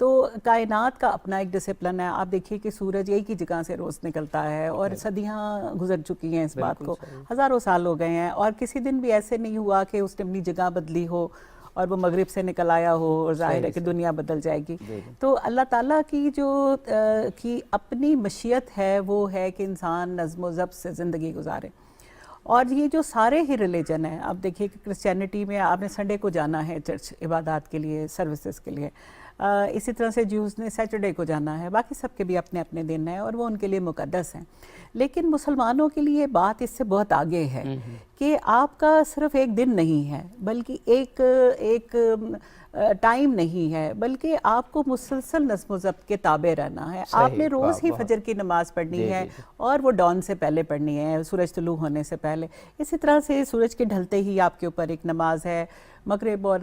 تو کائنات کا اپنا ایک ڈسپلن ہے. آپ دیکھیے کہ سورج ایک ہی جگہ سے روز نکلتا ہے اور صدیاں گزر چکی ہیں اس بات کو, ہزاروں سال ہو گئے ہیں, اور کسی دن بھی ایسے نہیں ہوا کہ اس نے اپنی جگہ بدلی ہو اور وہ مغرب سے نکل آیا ہو اور ظاہر ہے کہ دنیا بدل جائے گی. تو اللہ تعالیٰ کی جو کی اپنی مشیت ہے وہ ہے کہ انسان نظم و ضبط سے زندگی گزارے. اور یہ جو سارے ہی ریلیجن ہیں, آپ دیکھیے کہ کرسچینٹی میں آپ نے سنڈے کو جانا ہے چرچ عبادات کے لیے, سروسز کے لیے, اسی طرح سے جیوز نے سیٹرڈے کو جانا ہے, باقی سب کے بھی اپنے اپنے دن ہیں اور وہ ان کے لیے مقدس ہیں. لیکن مسلمانوں کے لیے بات اس سے بہت آگے ہے کہ آپ کا صرف ایک دن نہیں ہے, بلکہ ایک ٹائم نہیں ہے, بلکہ آپ کو مسلسل نظم و ضبط کے تابع رہنا ہے. آپ نے روز ہی فجر کی نماز پڑھنی ہے اور وہ ڈان سے پہلے پڑھنی ہے, سورج طلوع ہونے سے پہلے. اسی طرح سے سورج کے ڈھلتے ہی آپ کے اوپر ایک نماز ہے, مغرب اور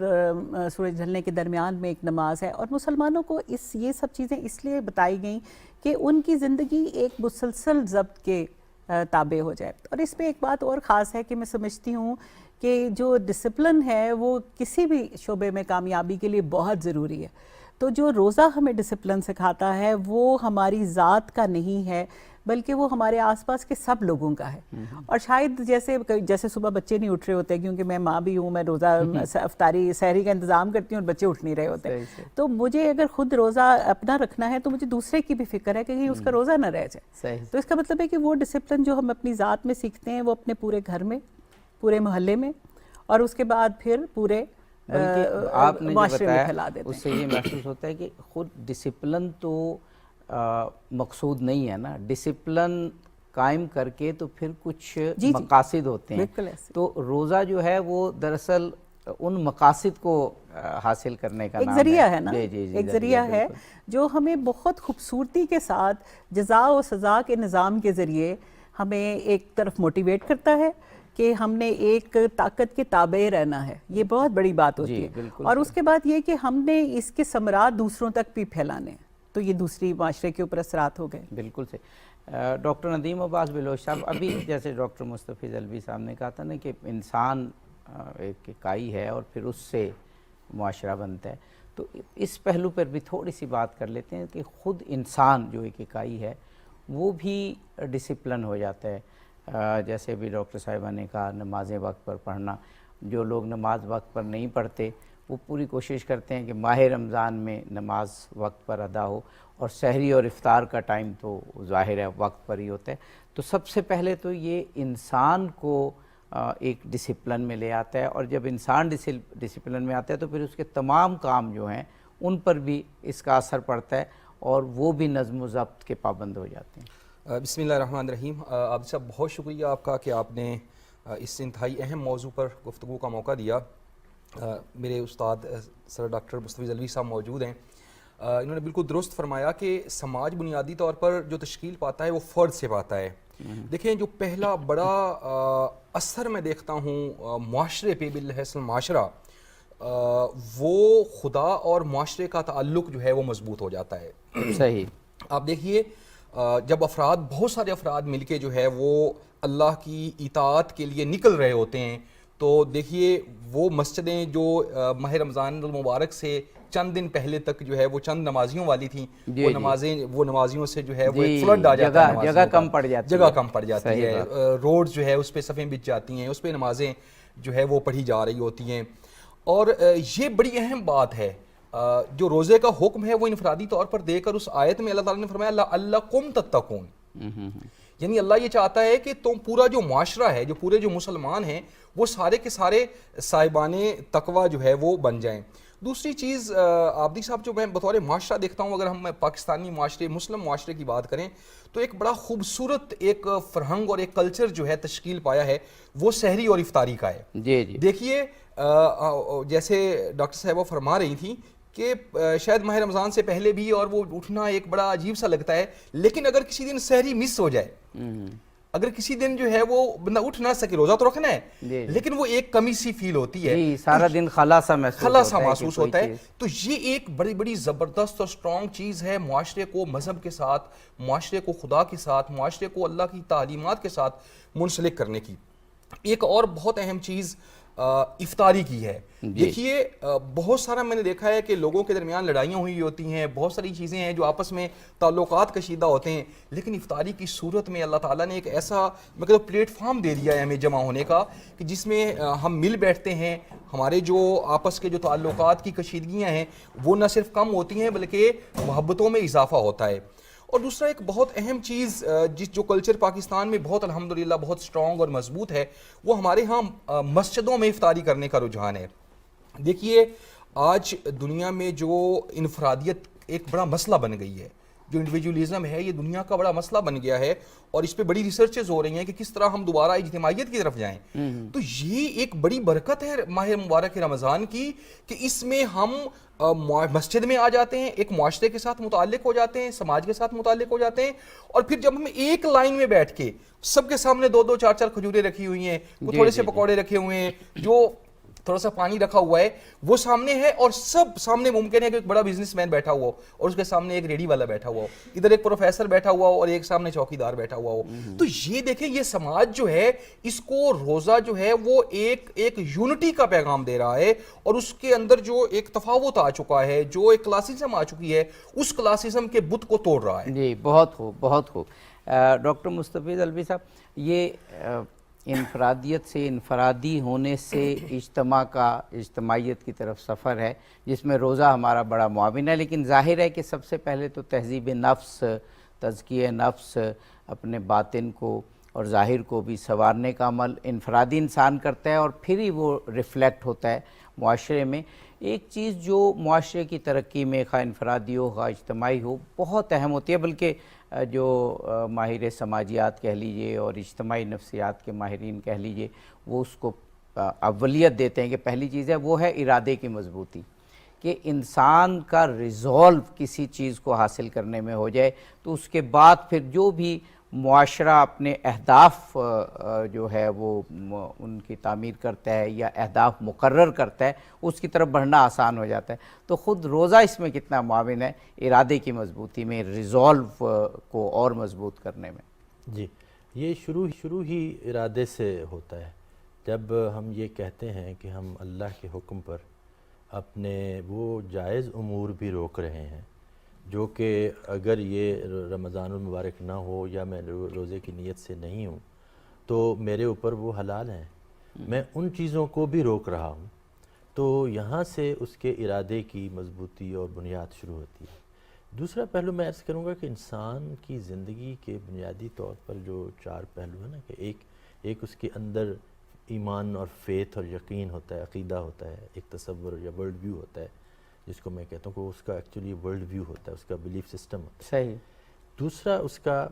سورج ڈھلنے کے درمیان میں ایک نماز ہے. اور مسلمانوں کو یہ سب چیزیں اس لیے بتائی گئیں کہ ان کی زندگی ایک مسلسل ضبط کے تابع ہو جائے. اور اس میں ایک بات اور خاص ہے کہ میں سمجھتی ہوں کہ جو ڈسپلن ہے وہ کسی بھی شعبے میں کامیابی کے لیے بہت ضروری ہے. تو جو روزہ ہمیں ڈسپلن سکھاتا ہے وہ ہماری ذات کا نہیں ہے, بلکہ وہ ہمارے آس پاس کے سب لوگوں کا ہے. اور شاید جیسے صبح بچے نہیں اٹھ رہے ہوتے, کیونکہ میں ماں بھی ہوں, میں روزہ افطاری سحری کا انتظام کرتی ہوں اور بچے اٹھ نہیں رہے ہوتے, تو مجھے اگر خود روزہ اپنا رکھنا ہے تو مجھے دوسرے کی بھی فکر ہے کہ کہیں اس کا روزہ نہ رہ جائے. تو اس کا مطلب ہے کہ وہ ڈسپلن جو ہم اپنی ذات میں سیکھتے ہیں وہ اپنے پورے گھر میں, پورے محلے میں, اور اس کے بعد پھر پورے آپ نے جو بتایا اس سے یہ محسوس ہوتا ہے کہ خود ڈسپلن تو مقصود نہیں ہے نا, ڈسپلن قائم کر کے تو پھر کچھ مقاصد ہوتے ہیں. تو روزہ جو ہے وہ دراصل ان مقاصد کو حاصل کرنے کا ایک ذریعہ ہے نا, ایک ذریعہ ہے جو ہمیں بہت خوبصورتی کے ساتھ جزا و سزا کے نظام کے ذریعے ہمیں ایک طرف موٹیویٹ کرتا ہے کہ ہم نے ایک طاقت کے تابع رہنا ہے. یہ بہت بڑی بات ہوتی ہے. اور اس کے بعد یہ کہ ہم نے اس کے ثمرات دوسروں تک بھی پھیلانے ہیں, تو یہ دوسری معاشرے کے اوپر اثرات ہو گئے. بالکل سے. ڈاکٹر ندیم عباس بلوچ صاحب, ابھی جیسے ڈاکٹر مستفیض الوی صاحب نے کہا تھا نا کہ انسان ایک اکائی ہے اور پھر اس سے معاشرہ بنتا ہے, تو اس پہلو پر بھی تھوڑی سی بات کر لیتے ہیں کہ خود انسان جو ایک اکائی ہے وہ بھی ڈسپلن ہو جاتا ہے. جیسے بھی ڈاکٹر صاحبہ نے کہا نمازیں وقت پر پڑھنا, جو لوگ نماز وقت پر نہیں پڑھتے وہ پوری کوشش کرتے ہیں کہ ماہ رمضان میں نماز وقت پر ادا ہو, اور سحری اور افطار کا ٹائم تو ظاہر ہے وقت پر ہی ہوتا ہے. تو سب سے پہلے تو یہ انسان کو ایک ڈسپلن میں لے آتا ہے, اور جب انسان ڈسپلن میں آتا ہے تو پھر اس کے تمام کام جو ہیں ان پر بھی اس کا اثر پڑتا ہے اور وہ بھی نظم و ضبط کے پابند ہو جاتے ہیں. بسم اللہ الرحمن الرحیم. عابد صاحب بہت شکریہ آپ کا کہ آپ نے اس انتہائی اہم موضوع پر گفتگو کا موقع دیا. میرے استاد سر ڈاکٹر مستفیض الوی صاحب موجود ہیں. انہوں نے بالکل درست فرمایا کہ سماج بنیادی طور پر جو تشکیل پاتا ہے وہ فرد سے پاتا ہے. دیکھیں جو پہلا بڑا اثر میں دیکھتا ہوں معاشرے پہ, بالحصل معاشرہ, وہ خدا اور معاشرے کا تعلق جو ہے وہ مضبوط ہو جاتا ہے. صحیح. آپ دیکھیے جب بہت سارے افراد مل کے جو ہے وہ اللہ کی اطاعت کے لیے نکل رہے ہوتے ہیں, تو دیکھیے وہ مسجدیں جو ماہ رمضان المبارک سے چند دن پہلے تک جو ہے وہ چند نمازیوں والی تھیں, وہ نمازیوں سے جو ہے وہ ایک فلڈ آ جاتا ہے, جگہ کم پڑ جاتی ہے, روڈ جو ہے اس پہ صفیں بچ جاتی ہیں, اس پہ نمازیں جو ہے وہ پڑھی جا رہی ہوتی ہیں. اور یہ بڑی اہم بات ہے, جو روزے کا حکم ہے وہ انفرادی طور پر دے کر اس آیت میں اللہ تعالیٰ نے فرمایا لعلکم تتقون, یعنی اللہ یہ چاہتا ہے کہ تم پورا جو معاشرہ ہے, جو پورے جو مسلمان ہیں, وہ سارے کے سارے صاحبان تقوی جو ہے وہ بن جائیں. دوسری چیز عابدی صاحب جو میں بطور معاشرہ دیکھتا ہوں, اگر ہم پاکستانی معاشرے مسلم معاشرے کی بات کریں تو ایک بڑا خوبصورت ایک فرہنگ اور ایک کلچر جو ہے تشکیل پایا ہے وہ سحری اور افطاری کا ہے. دیکھیے جیسے ڈاکٹر صاحبہ فرما رہی تھیں کہ شاید ماہ رمضان سے پہلے بھی اور وہ اٹھنا ایک بڑا عجیب سا لگتا ہے, لیکن اگر کسی دن سحری مس ہو جائے, اگر کسی دن جو ہے وہ بندہ اٹھ نہ سکے, روزہ تو رکھنا ہے لیکن وہ ایک کمی سی فیل ہوتی ہے, سارا دن خلا سا محسوس ہوتا ہے, تو یہ ایک بڑی بڑی زبردست اور سٹرونگ چیز ہے معاشرے کو مذہب کے ساتھ, معاشرے کو خدا کے ساتھ, معاشرے کو اللہ کی تعلیمات کے ساتھ منسلک کرنے کی. ایک اور بہت اہم چیز افطاری کی ہے. دیکھیے بہت سارا میں نے دیکھا ہے کہ لوگوں کے درمیان لڑائیاں ہوئی ہوتی ہیں, بہت ساری چیزیں ہیں جو آپس میں تعلقات کشیدہ ہوتے ہیں, لیکن افطاری کی صورت میں اللہ تعالیٰ نے ایک ایسا مطلب پلیٹ فارم دے دیا ہے ہمیں جمع ہونے کا کہ جس میں ہم مل بیٹھتے ہیں. ہمارے جو آپس کے جو تعلقات کی کشیدگیاں ہیں وہ نہ صرف کم ہوتی ہیں بلکہ محبتوں میں اضافہ ہوتا ہے. اور دوسرا ایک بہت اہم چیز جو کلچر پاکستان میں بہت الحمدللہ بہت سٹرونگ اور مضبوط ہے, وہ ہمارے ہاں مسجدوں میں افطاری کرنے کا رجحان ہے. دیکھیے آج دنیا میں جو انفرادیت ایک بڑا مسئلہ بن گئی ہے, جو انڈیویجولزم ہے یہ دنیا کا بڑا مسئلہ بن گیا ہے, اور اس پہ بڑی ریسرچز ہو رہی ہیں کہ کس طرح ہم دوبارہ اجتماعیت کی طرف جائیں. تو یہ ایک بڑی برکت ہے ماہ مبارک رمضان کی کہ اس میں ہم مسجد میں آ جاتے ہیں, ایک معاشرے کے ساتھ متعلق ہو جاتے ہیں, سماج کے ساتھ متعلق ہو جاتے ہیں, اور پھر جب ہم ایک لائن میں بیٹھ کے سب کے سامنے 2-2 4-4 کھجوریں رکھی ہوئی ہیں, تھوڑے سے پکوڑے رکھے ہوئے ہیں, جو تھوڑا سا پانی رکھا ہوا ہے وہ سامنے ہے, اور سب سامنے ممکن ہے کہ ایک بڑا بزنس مین بیٹھا ہوا ہو اور اس کے سامنے ایک ریڈی والا بیٹھا ہوا ہو, ادھر ایک پروفیسر بیٹھا ہوا ہو اور ایک سامنے چوکیدار بیٹھا ہوا ہو. تو یہ دیکھیں یہ سماج جو ہے اس کو روزہ جو ہے وہ ایک یونٹی کا پیغام دے رہا ہے, اور اس کے اندر جو ایک تفاوت آ چکا ہے, جو ایک کلاسزم آ چکی ہے, اس کلاسزم کے بت کو توڑ رہا ہے. جی بہت خوب بہت خوب. ڈاکٹر مستفیض الوی صاحب, یہ انفرادیت سے انفرادی ہونے سے اجتماع کا اجتماعیت کی طرف سفر ہے جس میں روزہ ہمارا بڑا معاون ہے, لیکن ظاہر ہے کہ سب سے پہلے تو تہذیب نفس, تزکیہ نفس, اپنے باطن کو اور ظاہر کو بھی سنوارنے کا عمل انفرادی انسان کرتا ہے, اور پھر ہی وہ ریفلیکٹ ہوتا ہے معاشرے میں. ایک چیز جو معاشرے کی ترقی میں خواہ انفرادی ہو خواہ اجتماعی ہو بہت اہم ہوتی ہے, بلکہ جو ماہر سماجیات کہہ لیجئے اور اجتماعی نفسیات کے ماہرین کہہ لیجئے, وہ اس کو اولیت دیتے ہیں کہ پہلی چیز ہے وہ ہے ارادے کی مضبوطی, کہ انسان کا ریزولو کسی چیز کو حاصل کرنے میں ہو جائے, تو اس کے بعد پھر جو بھی معاشرہ اپنے اہداف جو ہے وہ ان کی تعمیر کرتا ہے یا اہداف مقرر کرتا ہے اس کی طرف بڑھنا آسان ہو جاتا ہے. تو خود روزہ اس میں کتنا معاون ہے ارادے کی مضبوطی میں, ریزولو کو اور مضبوط کرنے میں. جی یہ شروع ہی ارادے سے ہوتا ہے. جب ہم یہ کہتے ہیں کہ ہم اللہ کے حکم پر اپنے وہ جائز امور بھی روک رہے ہیں جو کہ اگر یہ رمضان المبارک نہ ہو یا میں روزے کی نیت سے نہیں ہوں تو میرے اوپر وہ حلال ہیں, میں ان چیزوں کو بھی روک رہا ہوں, تو یہاں سے اس کے ارادے کی مضبوطی اور بنیاد شروع ہوتی ہے. دوسرا پہلو میں عرض کروں گا کہ انسان کی زندگی کے بنیادی طور پر جو 4 پہلو ہیں نا, کہ ایک اس کے اندر ایمان اور فیتھ اور یقین ہوتا ہے, عقیدہ ہوتا ہے, ایک تصور یا ورلڈ ویو ہوتا ہے جس کو میں کہتا ہوں کہ اس کا ایکچولی ورلڈ ویو ہوتا ہے, اس کا بلیف سسٹم ہوتا ہے. صحیح. دوسرا اس کا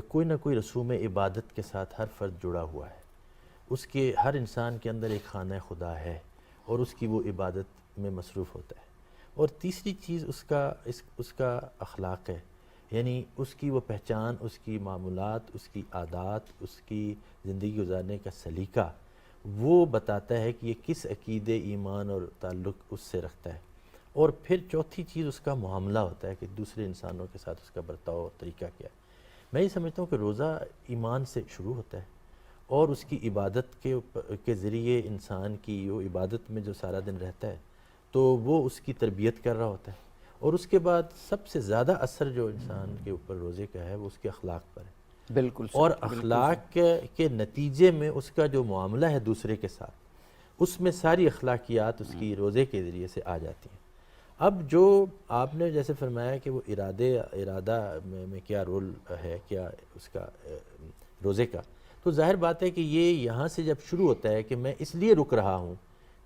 کوئی نہ کوئی رسوم عبادت کے ساتھ ہر فرد جڑا ہوا ہے, اس کے ہر انسان کے اندر ایک خانہ خدا ہے اور اس کی وہ عبادت میں مصروف ہوتا ہے. اور تیسری چیز اس کا اخلاق ہے, یعنی اس کی وہ پہچان, اس کی معمولات, اس کی عادات, اس کی زندگی گزارنے کا سلیقہ وہ بتاتا ہے کہ یہ کس عقیدے, ایمان اور تعلق اس سے رکھتا ہے. اور پھر چوتھی چیز اس کا معاملہ ہوتا ہے کہ دوسرے انسانوں کے ساتھ اس کا برتاؤ طریقہ کیا ہے. میں یہ سمجھتا ہوں کہ روزہ ایمان سے شروع ہوتا ہے اور اس کی عبادت کے ذریعے انسان کی وہ عبادت میں جو سارا دن رہتا ہے تو وہ اس کی تربیت کر رہا ہوتا ہے, اور اس کے بعد سب سے زیادہ اثر جو انسان کے اوپر روزے کا ہے وہ اس کے اخلاق پر ہے. بالکل. اور اخلاق کے نتیجے میں اس کا جو معاملہ ہے دوسرے کے ساتھ, اس میں ساری اخلاقیات اس کی روزے کے ذریعے سے آ جاتی ہیں. اب جو آپ نے جیسے فرمایا کہ وہ ارادہ میں کیا رول ہے, کیا اس کا روزے کا, تو ظاہر بات ہے کہ یہ یہاں سے جب شروع ہوتا ہے کہ میں اس لیے رک رہا ہوں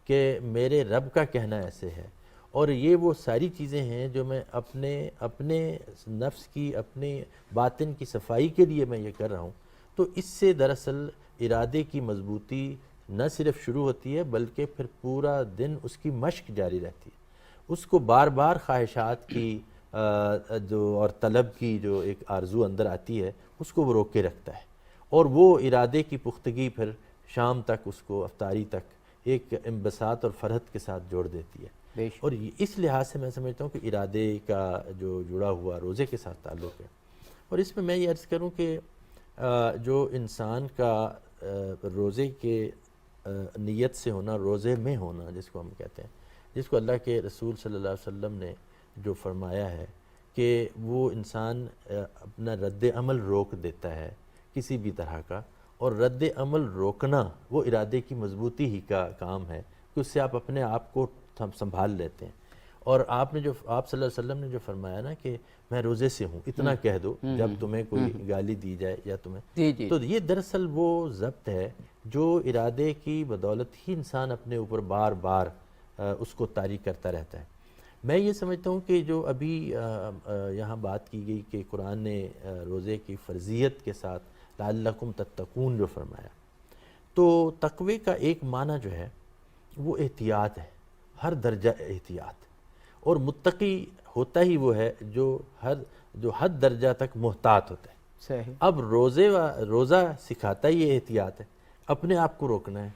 کہ میرے رب کا کہنا ایسے ہے, اور یہ وہ ساری چیزیں ہیں جو میں اپنے نفس کی, اپنے باطن کی صفائی کے لیے میں یہ کر رہا ہوں. تو اس سے دراصل ارادے کی مضبوطی نہ صرف شروع ہوتی ہے بلکہ پھر پورا دن اس کی مشق جاری رہتی ہے. اس کو بار بار خواہشات کی جو اور طلب کی جو ایک آرزو اندر آتی ہے اس کو وہ روک کے رکھتا ہے, اور وہ ارادے کی پختگی پھر شام تک اس کو افطاری تک ایک انبساط اور فرحت کے ساتھ جوڑ دیتی ہے. اور اس لحاظ سے میں سمجھتا ہوں کہ ارادے کا جو جڑا ہوا روزے کے ساتھ تعلق ہے. اور اس میں یہ عرض کروں کہ جو انسان کا روزے کے نیت سے ہونا، روزے میں ہونا جس کو ہم کہتے ہیں، جس کو اللہ کے رسول صلی اللہ علیہ وسلم نے جو فرمایا ہے کہ وہ انسان اپنا رد عمل روک دیتا ہے کسی بھی طرح کا، اور رد عمل روکنا وہ ارادے کی مضبوطی ہی کا کام ہے کہ اس سے آپ اپنے آپ کو سنبھال لیتے ہیں۔ اور آپ صلی اللہ علیہ وسلم نے جو فرمایا نا کہ میں روزے سے ہوں، اتنا کہہ دو جب تمہیں کوئی گالی دی جائے یا تمہیں، تو یہ دراصل وہ ضبط ہے جو ارادے کی بدولت ہی انسان اپنے اوپر بار بار اس کو طاری کرتا رہتا ہے۔ میں یہ سمجھتا ہوں کہ جو ابھی یہاں بات کی گئی کہ قرآن نے روزے کی فرضیت کے ساتھ لعلکم تتقون جو فرمایا، تو تقوی کا ایک معنی جو ہے وہ احتیاط ہے، ہر درجہ احتیاط، اور متقی ہوتا ہی وہ ہے جو حد درجہ تک محتاط ہوتا ہے۔ صحیح۔ اب روزہ سکھاتا ہی یہ احتیاط ہے، اپنے آپ کو روکنا ہے،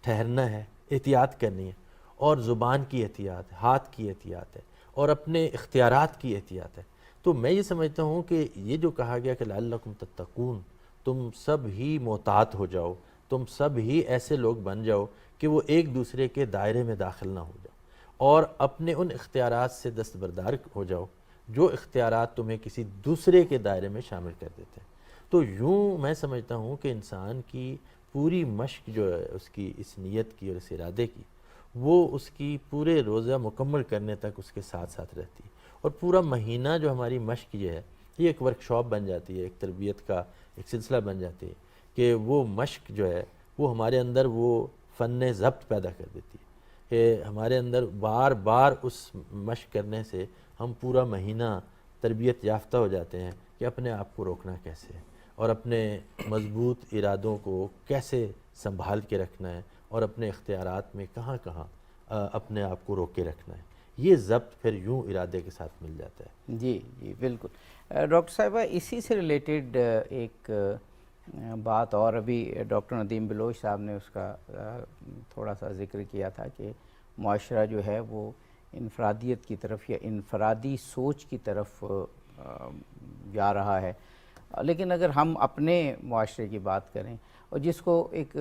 ٹھہرنا ہے، احتیاط کرنی ہے، اور زبان کی احتیاط ہے، ہاتھ کی احتیاط ہے، اور اپنے اختیارات کی احتیاط ہے۔ تو میں یہ سمجھتا ہوں کہ یہ جو کہا گیا کہ لعلکم تتقون، تم سب ہی محتاط ہو جاؤ، تم سب ہی ایسے لوگ بن جاؤ کہ وہ ایک دوسرے کے دائرے میں داخل نہ ہو جاؤ، اور اپنے ان اختیارات سے دستبردار ہو جاؤ جو اختیارات تمہیں کسی دوسرے کے دائرے میں شامل کر دیتے ہیں۔ تو یوں میں سمجھتا ہوں کہ انسان کی پوری مشق جو ہے اس کی اس نیت کی اور اس ارادے کی، وہ اس کی پورے روزہ مکمل کرنے تک اس کے ساتھ ساتھ رہتی ہے، اور پورا مہینہ جو ہماری مشق یہ ہے یہ ایک ورکشاپ بن جاتی ہے، ایک تربیت کا ایک سلسلہ بن جاتی ہے کہ وہ مشق جو ہے وہ ہمارے اندر وہ فن ضبط پیدا کر دیتی ہے کہ ہمارے اندر بار بار اس مشق کرنے سے ہم پورا مہینہ تربیت یافتہ ہو جاتے ہیں کہ اپنے آپ کو روکنا کیسے ہے، اور اپنے مضبوط ارادوں کو کیسے سنبھال کے رکھنا ہے، اور اپنے اختیارات میں کہاں کہاں اپنے آپ کو روک کے رکھنا ہے۔ یہ ضبط پھر یوں ارادے کے ساتھ مل جاتا ہے۔ جی جی بالکل۔ ڈاکٹر صاحبہ اسی سے ریلیٹڈ ایک بات اور ابھی ڈاکٹر ندیم بلوچ صاحب نے اس کا تھوڑا سا ذکر کیا تھا کہ معاشرہ جو ہے وہ انفرادیت کی طرف یا انفرادی سوچ کی طرف جا رہا ہے، لیکن اگر ہم اپنے معاشرے کی بات کریں، اور جس کو ایک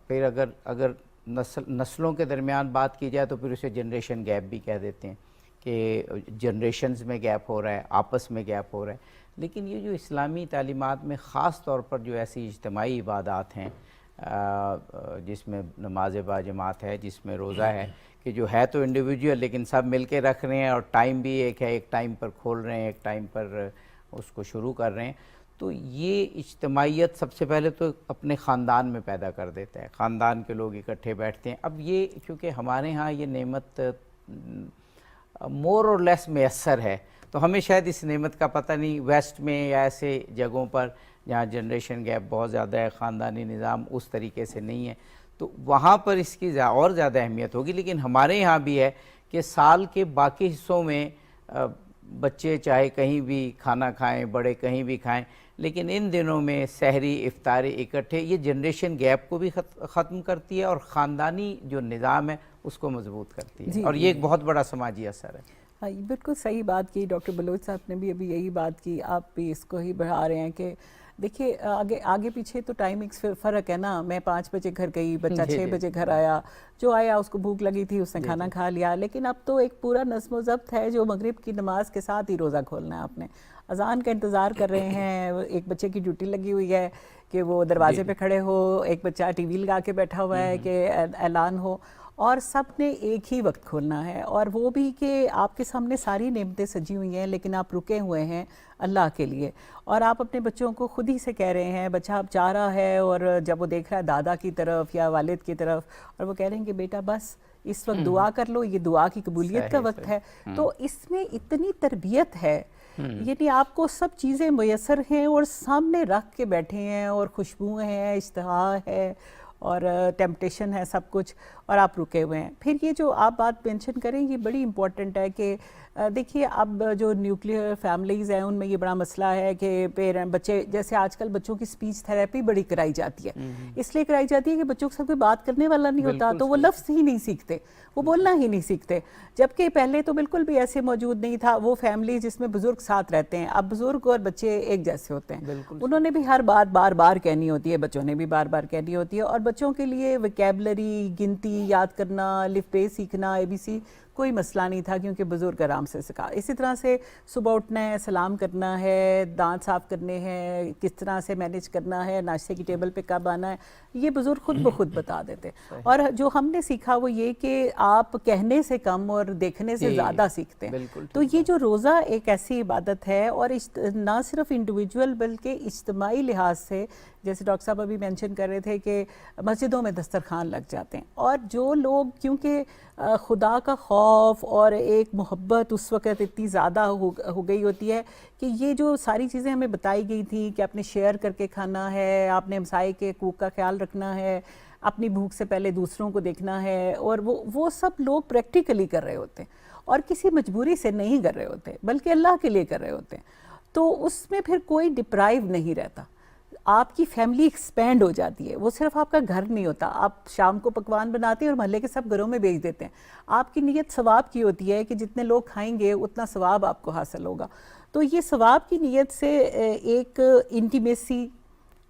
پھر اگر نسلوں کے درمیان بات کی جائے تو پھر اسے جنریشن گیپ بھی کہہ دیتے ہیں کہ جنریشنز میں گیپ ہو رہا ہے، آپس میں گیپ ہو رہا ہے، لیکن یہ جو اسلامی تعلیمات میں خاص طور پر جو ایسی اجتماعی عبادات ہیں جس میں نماز باجماعت ہے، جس میں روزہ ہے، کہ جو ہے تو انڈیویجول لیکن سب مل کے رکھ رہے ہیں، اور ٹائم بھی ایک ہے، ایک ٹائم پر کھول رہے ہیں، ایک ٹائم پر اس کو شروع کر رہے ہیں، تو یہ اجتماعیت سب سے پہلے تو اپنے خاندان میں پیدا کر دیتا ہے، خاندان کے لوگ اکٹھے بیٹھتے ہیں۔ اب یہ کیونکہ ہمارے ہاں یہ نعمت مور اور لیس میسر ہے، تو ہمیں شاید اس نعمت کا پتہ نہیں، ویسٹ میں یا ایسے جگہوں پر جہاں جنریشن گیپ بہت زیادہ ہے، خاندانی نظام اس طریقے سے نہیں ہے، تو وہاں پر اس کی اور زیادہ اہمیت ہوگی۔ لیکن ہمارے یہاں بھی ہے کہ سال کے باقی حصوں میں بچے چاہے کہیں بھی کھانا کھائیں، بڑے کہیں بھی کھائیں، لیکن ان دنوں میں سحری افطاری اکٹھے، یہ جنریشن گیپ کو بھی ختم کرتی ہے اور خاندانی جو نظام ہے اس کو مضبوط کرتی ہے، اور یہ ایک بہت بڑا سماجی اثر ہے۔ ہاں بالکل صحیح بات کی ڈاکٹر بلوچ صاحب نے بھی ابھی یہی بات کی، آپ بھی اس کو ہی بڑھا رہے ہیں کہ دیکھیے آگے پیچھے تو ٹائمنگ فرق ہے نا، میں 5 بجے گھر گئی، بچہ 6 بجے گھر آیا، جو آیا اس کو بھوک لگی تھی اس نے کھانا کھا لیا، لیکن اب تو ایک پورا نظم و ضبط ہے جو مغرب کی نماز کے ساتھ ہی روزہ کھولنا ہے آپ نے، اذان کا انتظار کر رہے ہیں، ایک بچے کی ڈیوٹی لگی ہوئی ہے کہ وہ دروازے پہ کھڑے ہو، ایک بچہ ٹی وی لگا کے بیٹھا ہوا ہے کہ اعلان ہو، اور سب نے ایک ہی وقت کھولنا ہے، اور وہ بھی کہ آپ کے سامنے ساری نعمتیں سجی ہوئی ہیں لیکن آپ رکے ہوئے ہیں اللہ کے لیے، اور آپ اپنے بچوں کو خود ہی سے کہہ رہے ہیں، بچہ اب جا رہا ہے اور جب وہ دیکھ رہا ہے دادا کی طرف یا والد کی طرف، اور وہ کہہ رہے ہیں کہ بیٹا بس اس وقت دعا کر لو، یہ دعا کی قبولیت کا وقت ہے، تو اس میں اتنی تربیت ہے، یعنی آپ کو سب چیزیں میسر ہیں اور سامنے رکھ کے بیٹھے ہیں، اور خوشبو ہے، اشتہا ہے، اور ٹیمپٹیشن ہے، سب کچھ، اور آپ رکے ہوئے ہیں۔ پھر یہ جو آپ بات مینشن کریں یہ بڑی امپورٹنٹ ہے کہ دیکھیے اب جو نیوکلیئر فیملیز ہیں ان میں یہ بڑا مسئلہ ہے کہ بچے جیسے آج کل بچوں کی اسپیچ تھراپی بڑی کرائی جاتی ہے، اس لیے کرائی جاتی ہے کہ بچوں کے ساتھ کوئی بات کرنے والا نہیں ہوتا تو وہ لفظ ہی نہیں سیکھتے، وہ بولنا ہی نہیں سیکھتے، جبکہ پہلے تو بالکل بھی ایسے موجود نہیں تھا، وہ فیملی جس میں بزرگ ساتھ رہتے ہیں، اب بزرگ اور بچے ایک جیسے ہوتے ہیں، انہوں نے بھی ہر بات بار بار کہنی ہوتی ہے، بچوں نے بھی بار بار کہنی ہوتی ہے، اور بچوں کے لیے ویکیبلری، گنتی یاد کرنا، الف بے سیکھنا، ABC کوئی مسئلہ نہیں تھا کیونکہ بزرگ آرام سے سکھا۔ اسی طرح سے صبح اٹھنا ہے، سلام کرنا ہے، دانت صاف کرنے ہیں، کس طرح سے مینیج کرنا ہے، ناشتے کی ٹیبل پہ کب آنا ہے، یہ بزرگ خود بخود بتا دیتے۔ اور جو ہم نے سیکھا وہ یہ کہ آپ کہنے سے کم اور دیکھنے سے زیادہ سیکھتے ہیں۔ تو یہ جو روزہ ایک ایسی عبادت ہے، اور نہ صرف انڈیویجول بلکہ اجتماعی لحاظ سے، جیسے ڈاکٹر صاحب ابھی مینشن کر رہے تھے کہ مسجدوں میں دسترخوان لگ جاتے ہیں، اور جو لوگ کیونکہ خدا کا خوف اور ایک محبت اس وقت اتنی زیادہ ہو گئی ہوتی ہے کہ یہ جو ساری چیزیں ہمیں بتائی گئی تھیں کہ آپ نے شیئر کر کے کھانا ہے، آپ نے ہمسائے کے حقوق کا خیال رکھنا ہے، اپنی بھوک سے پہلے دوسروں کو دیکھنا ہے، اور وہ سب لوگ پریکٹیکلی کر رہے ہوتے ہیں اور کسی مجبوری سے نہیں کر رہے ہوتے بلکہ اللہ کے لیے کر رہے ہوتے ہیں، تو اس میں پھر کوئی ڈپرائیو نہیں رہتا، آپ کی فیملی ایکسپینڈ ہو جاتی ہے، وہ صرف آپ کا گھر نہیں ہوتا، آپ شام کو پکوان بناتے ہیں اور محلے کے سب گھروں میں بھیج دیتے ہیں، آپ کی نیت ثواب کی ہوتی ہے کہ جتنے لوگ کھائیں گے اتنا ثواب آپ کو حاصل ہوگا، تو یہ ثواب کی نیت سے ایک انٹیمیسی،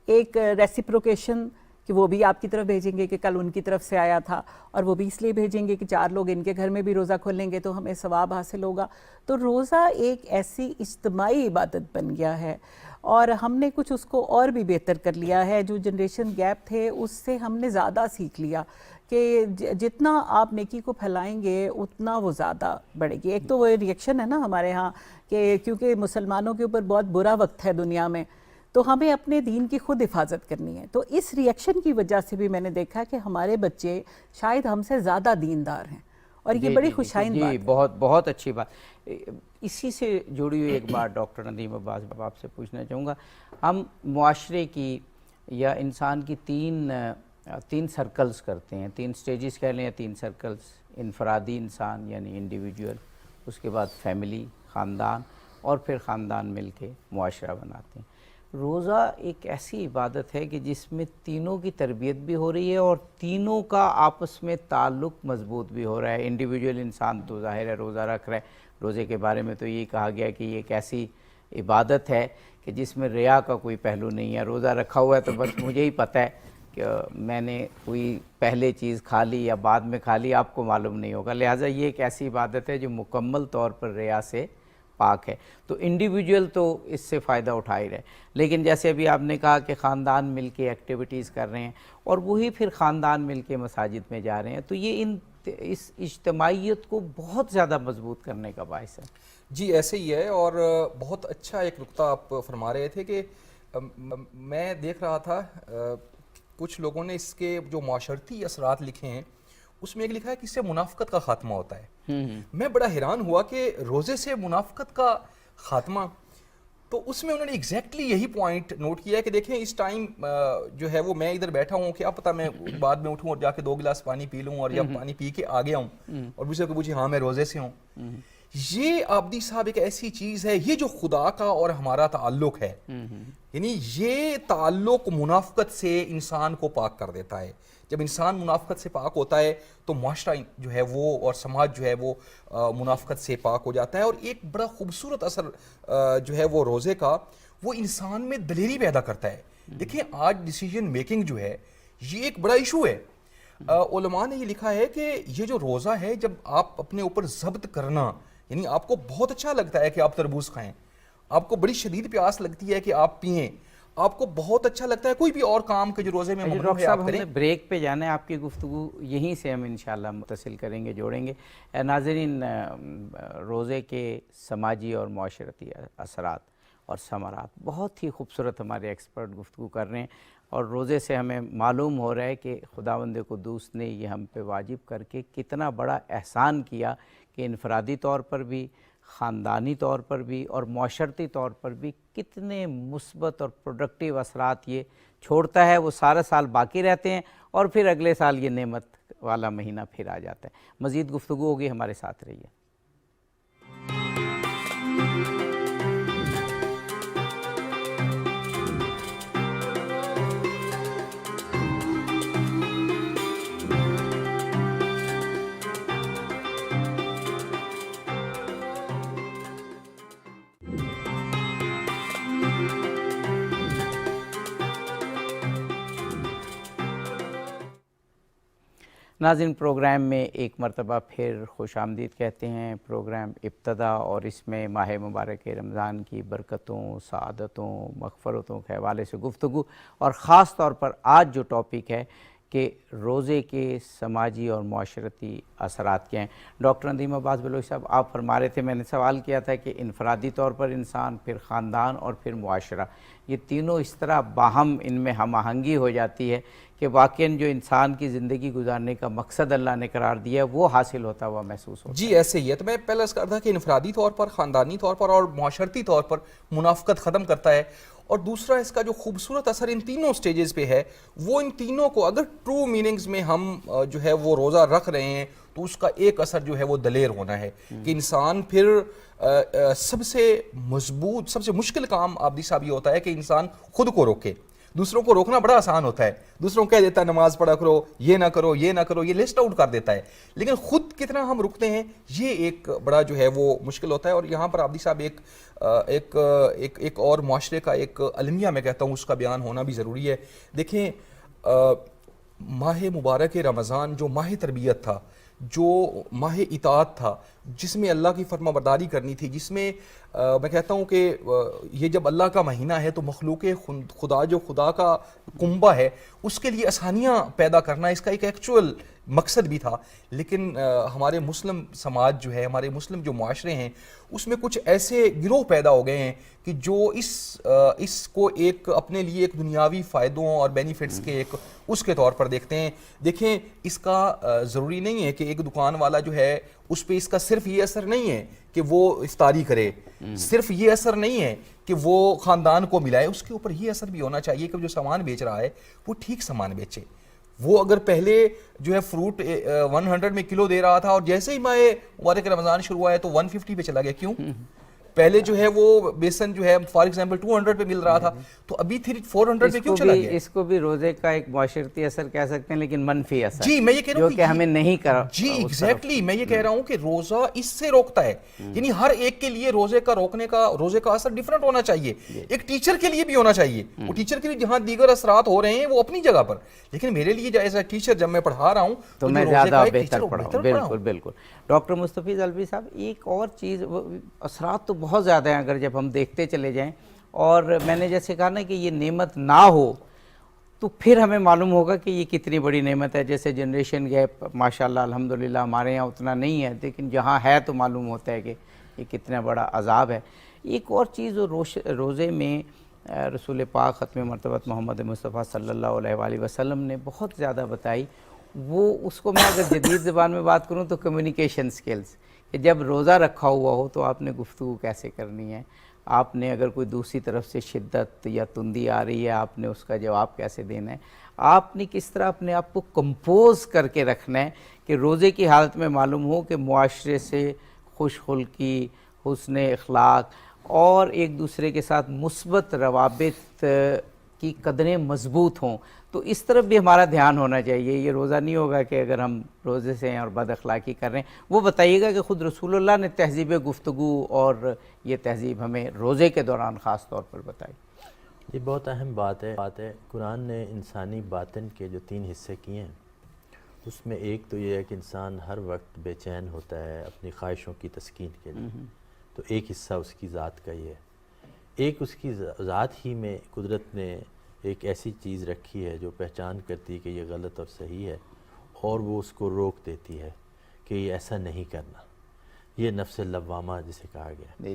ایک ریسیپروکیشن کہ وہ بھی آپ کی طرف بھیجیں گے کہ کل ان کی طرف سے آیا تھا، اور وہ بھی اس لیے بھیجیں گے کہ 4 لوگ ان کے گھر میں بھی روزہ کھولیں گے تو ہمیں ثواب حاصل ہوگا، تو روزہ ایک ایسی اجتماعی عبادت بن گیا ہے، اور ہم نے کچھ اس کو اور بھی بہتر کر لیا ہے، جو جنریشن گیپ تھے اس سے ہم نے زیادہ سیکھ لیا کہ جتنا آپ نیکی کو پھیلائیں گے اتنا وہ زیادہ بڑھے گی۔ ایک تو وہ ریئیکشن ہے نا ہمارے ہاں کہ کیونکہ مسلمانوں کے اوپر بہت برا وقت ہے دنیا میں، تو ہمیں اپنے دین کی خود حفاظت کرنی ہے، تو اس ریئیکشن کی وجہ سے بھی میں نے دیکھا کہ ہمارے بچے شاید ہم سے زیادہ دیندار ہیں، اور یہ بڑی خوشائند بات ہے۔ بہت بہت اچھی بات۔ اسی سے جڑی ہوئی ایک بات ڈاکٹر ندیم عباس آپ سے پوچھنا چاہوں گا، ہم معاشرے کی یا انسان کی تین سرکلز کرتے ہیں، 3 سٹیجز کہہ لیں یا 3 سرکلز، انفرادی انسان یعنی انڈیویجول، اس کے بعد فیملی، خاندان، اور پھر خاندان مل کے معاشرہ بناتے ہیں۔ روزہ ایک ایسی عبادت ہے کہ جس میں تینوں کی تربیت بھی ہو رہی ہے اور تینوں کا آپس میں تعلق مضبوط بھی ہو رہا ہے۔ انڈیویجول انسان تو ظاہر ہے روزہ رکھ رہا ہے، روزے کے بارے میں تو یہ کہا گیا کہ یہ ایک ایسی عبادت ہے کہ جس میں ریا کا کوئی پہلو نہیں ہے، روزہ رکھا ہوا ہے تو بس مجھے ہی پتہ ہے کہ میں نے کوئی پہلے چیز کھا لی یا بعد میں کھا لی، آپ کو معلوم نہیں ہوگا، لہٰذا یہ ایک ایسی عبادت ہے جو مکمل طور پر ریا سے پاک ہے، تو انڈیویجول تو اس سے فائدہ اٹھا ہی رہے، لیکن جیسے ابھی آپ نے کہا کہ خاندان مل کے ایکٹیویٹیز کر رہے ہیں اور وہی پھر خاندان مل کے مساجد میں جا رہے ہیں، تو یہ اس اجتماعیت کو بہت زیادہ مضبوط کرنے کا باعث ہے۔ جی ایسے ہی ہے، اور بہت اچھا ایک نقطہ آپ فرما رہے تھے کہ میں دیکھ رہا تھا کچھ لوگوں نے اس کے جو معاشرتی اثرات لکھے ہیں اس میں ایک لکھا ہے کہ اس سے منافقت کا خاتمہ ہوتا ہے۔ میں بڑا حیران ہوا کہ روزے سے منافقت کا خاتمہ، تو اس میں انہوں نے ایگزیکٹلی یہی پوائنٹ نوٹ کیا ہے کہ دیکھیں اس ٹائم جو ہے وہ میں ادھر بیٹھا ہوں، کیا پتہ میں بعد میں اٹھوں اور جا کے 2 گلاس پانی پی لوں اور یا پانی پی کے آ گیا ہوں اور دوسرے کو پوچھے ہاں میں روزے سے ہوں۔ یہ عابدی صاحب ایک ایسی چیز ہے، یہ جو خدا کا اور ہمارا تعلق ہے، یعنی یہ تعلق منافقت سے انسان کو پاک کر دیتا ہے۔ جب انسان منافقت سے پاک ہوتا ہے تو معاشرہ جو ہے وہ اور سماج جو ہے وہ منافقت سے پاک ہو جاتا ہے، اور ایک بڑا خوبصورت اثر جو ہے وہ روزے کا وہ انسان میں دلیری پیدا کرتا ہے۔ دیکھیں آج ڈیسیجن میکنگ جو ہے یہ ایک بڑا ایشو ہے۔ علماء نے یہ لکھا ہے کہ یہ جو روزہ ہے، جب آپ اپنے اوپر ضبط کرنا، یعنی آپ کو بہت اچھا لگتا ہے کہ آپ تربوز کھائیں، آپ کو بڑی شدید پیاس لگتی ہے کہ آپ پئیں، آپ کو بہت اچھا لگتا ہے کوئی بھی اور کام کے جو روزے میں ممنوع ہے آپ کریں۔ ہم نے بریک پہ جانا ہے، آپ کی گفتگو یہیں سے ہم انشاءاللہ متصل کریں گے، جوڑیں گے۔ ناظرین، روزے کے سماجی اور معاشرتی اثرات اور ثمرات بہت ہی خوبصورت ہمارے ایکسپرٹ گفتگو کر رہے ہیں، اور روزے سے ہمیں معلوم ہو رہا ہے کہ خداوند قدوس نے یہ ہم پہ واجب کر کے کتنا بڑا احسان کیا کہ انفرادی طور پر بھی، خاندانی طور پر بھی اور معاشرتی طور پر بھی کتنے مثبت اور پروڈکٹیو اثرات یہ چھوڑتا ہے۔ وہ سارا سال باقی رہتے ہیں اور پھر اگلے سال یہ نعمت والا مہینہ پھر آ جاتا ہے۔ مزید گفتگو ہوگی، ہمارے ساتھ رہیے۔ ناظرین پروگرام میں ایک مرتبہ پھر خوش آمدید کہتے ہیں. پروگرام ابتدا اور اس میں ماہ مبارک رمضان کی برکتوں، سعادتوں، مغفرتوں کے حوالے سے گفتگو، اور خاص طور پر آج جو ٹاپک ہے کہ روزے کے سماجی اور معاشرتی اثرات کیا ہیں. ڈاکٹر ندیم عباس بلوچ صاحب، آپ فرما رہے تھے، میں نے سوال کیا تھا کہ انفرادی طور پر انسان، پھر خاندان اور پھر معاشرہ، یہ تینوں اس طرح باہم ان میں ہم آہنگی ہو جاتی ہے کہ واقعاً جو انسان کی زندگی گزارنے کا مقصد اللہ نے قرار دیا ہے وہ حاصل ہوتا ہوا محسوس ہوتا ہے. جی ایسے ہی ہے. تو میں پہلے اس کا تھا کہ انفرادی طور پر، خاندانی طور پر اور معاشرتی طور پر منافقت ختم کرتا ہے. اور دوسرا اس کا جو خوبصورت اثر ان تینوں سٹیجز پہ ہے، وہ ان تینوں کو اگر ٹرو میننگز میں ہم جو ہے وہ روزہ رکھ رہے ہیں تو اس کا ایک اثر جو ہے وہ دلیر ہونا ہے کہ انسان پھر سب سے مضبوط، سب سے مشکل کام آبدی صاحب یہ ہوتا ہے کہ انسان خود کو روکے. دوسروں کو روکنا بڑا آسان ہوتا ہے، دوسروں کو کہہ دیتا ہے نماز پڑھا کرو، یہ نہ کرو، یہ نہ کرو، یہ لسٹ آؤٹ کر دیتا ہے، لیکن خود کتنا ہم رکتے ہیں یہ ایک بڑا جو ہے وہ مشکل ہوتا ہے. اور یہاں پر آبدی صاحب ایک اور معاشرے کا ایک المیہ میں کہتا ہوں اس کا بیان ہونا بھی ضروری ہے. دیکھیں ماہ مبارک رمضان جو ماہ تربیت تھا، جو ماہ اطاعت تھا، جس میں اللہ کی فرما برداری کرنی تھی، جس میں میں کہتا ہوں کہ یہ جب اللہ کا مہینہ ہے تو مخلوق خدا جو خدا کا کنبہ ہے اس کے لیے آسانیاں پیدا کرنا اس کا ایک ایکچول مقصد بھی تھا. لیکن ہمارے مسلم سماج جو ہے، ہمارے مسلم جو معاشرے ہیں، اس میں کچھ ایسے گروہ پیدا ہو گئے ہیں کہ جو اس کو ایک اپنے لیے ایک دنیاوی فائدوں اور بینیفٹس کے ایک اس کے طور پر دیکھتے ہیں. دیکھیں اس کا ضروری نہیں ہے کہ ایک دکان والا جو ہے اس پہ اس کا صرف یہ اثر نہیں ہے کہ وہ افطاری کرے، صرف یہ اثر نہیں ہے کہ وہ خاندان کو ملائے، اس کے اوپر یہ اثر بھی ہونا چاہیے کہ جو سامان بیچ رہا ہے وہ ٹھیک سامان بیچے. وہ اگر پہلے جو ہے فروٹ 100 میں کلو دے رہا تھا اور جیسے ہی ماہ مبارک رمضان شروع ہوا ہے تو 150 پہ چلا گیا، کیوں؟ پہلے جو ہے وہ بیسن جو ہے فار ایگزامپل 200 پہ مل رہا تھا تو ابھی 400 پہ کیوں چلا گیا؟ اس کو بھی روزے کا ایک معاشرتی اثر کہہ سکتے ہیں، لیکن منفی اثر. جی میں یہ کہہ رہا ہوں جو کہ ہمیں نہیں کرا. جی ایگزیکٹلی میں یہ کہہ رہا ہوں کہ روزہ اس سے روکتا ہے. یعنی ہر ایک کے لیے روزے کا اثر ڈیفرنٹ ہونا چاہیے. ایک ٹیچر کے لیے بھی ہونا چاہیے، وہ ٹیچر کے لیے جہاں دیگر اثرات ہو رہے ہیں وہ اپنی جگہ پر، لیکن میرے لیے ایز اے ٹیچر جب میں پڑھا رہا ہوں تو میں زیادہ بہتر پڑھاؤں. بالکل بالکل. ڈاکٹر مستفیض الوی صاحب، ایک اور چیز، اثرات تو بہت زیادہ ہیں اگر جب ہم دیکھتے چلے جائیں، اور میں نے جیسے کہا نا کہ یہ نعمت نہ ہو تو پھر ہمیں معلوم ہوگا کہ یہ کتنی بڑی نعمت ہے. جیسے جنریشن گیپ ماشاءاللہ الحمدللہ ہمارے یہاں اتنا نہیں ہے، لیکن جہاں ہے تو معلوم ہوتا ہے کہ یہ کتنا بڑا عذاب ہے. ایک اور چیز روزے میں رسول پاک ختم مرتبت محمد مصطفیٰ صلی اللہ علیہ وآلہ وسلم نے بہت زیادہ بتائی، وہ اس کو میں اگر جدید زبان میں بات کروں تو کمیونیکیشن سکلز، کہ جب روزہ رکھا ہوا ہو تو آپ نے گفتگو کیسے کرنی ہے، آپ نے اگر کوئی دوسری طرف سے شدت یا تندی آ رہی ہے آپ نے اس کا جواب کیسے دینا ہے، آپ نے کس طرح اپنے آپ کو کمپوز کر کے رکھنا ہے کہ روزے کی حالت میں معلوم ہو کہ معاشرے سے خوش خلقی، حسن اخلاق اور ایک دوسرے کے ساتھ مثبت روابط کی قدریں مضبوط ہوں. تو اس طرف بھی ہمارا دھیان ہونا چاہیے. یہ روزہ نہیں ہوگا کہ اگر ہم روزے سے ہیں اور بد اخلاقی کر رہے ہیں. وہ بتائیے گا کہ خود رسول اللہ نے تہذیب گفتگو اور یہ تہذیب ہمیں روزے کے دوران خاص طور پر بتائی. یہ بہت اہم بات ہے. قرآن نے انسانی باطن کے جو 3 حصے کیے ہیں اس میں ایک تو یہ ہے کہ انسان ہر وقت بے چین ہوتا ہے اپنی خواہشوں کی تسکین کے لیے، تو ایک حصہ اس کی ذات کا ہی ہے. ایک اس کی ذات ہی میں قدرت نے ایک ایسی چیز رکھی ہے جو پہچان کرتی ہے کہ یہ غلط اور صحیح ہے، اور وہ اس کو روک دیتی ہے کہ یہ ایسا نہیں کرنا. یہ نفس لوامہ جسے کہا گیا.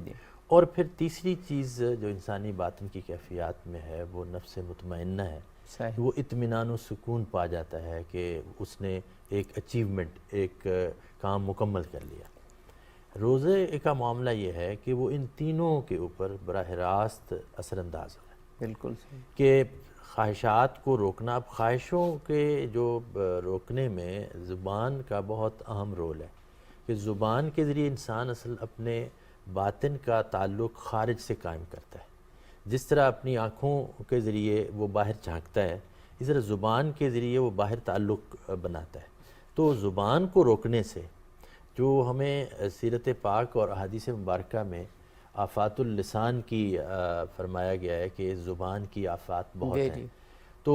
اور پھر تیسری چیز جو انسانی باطن کی کیفیات میں ہے وہ نفس مطمئنہ ہے. وہ اطمینان و سکون پا جاتا ہے کہ اس نے ایک اچیومنٹ، ایک کام مکمل کر لیا. روزے کا معاملہ یہ ہے کہ وہ ان تینوں کے اوپر براہ راست اثر انداز ہے. بالکل کہ خواہشات کو روکنا. اب خواہشوں کے جو روکنے میں زبان کا بہت اہم رول ہے کہ زبان کے ذریعے انسان اصل اپنے باطن کا تعلق خارج سے قائم کرتا ہے. جس طرح اپنی آنکھوں کے ذریعے وہ باہر جھانکتا ہے، اس طرح زبان کے ذریعے وہ باہر تعلق بناتا ہے. تو زبان کو روکنے سے جو ہمیں سیرت پاک اور احادیث مبارکہ میں آفات اللسان کی فرمایا گیا ہے کہ زبان کی آفات بہت ہیں، تو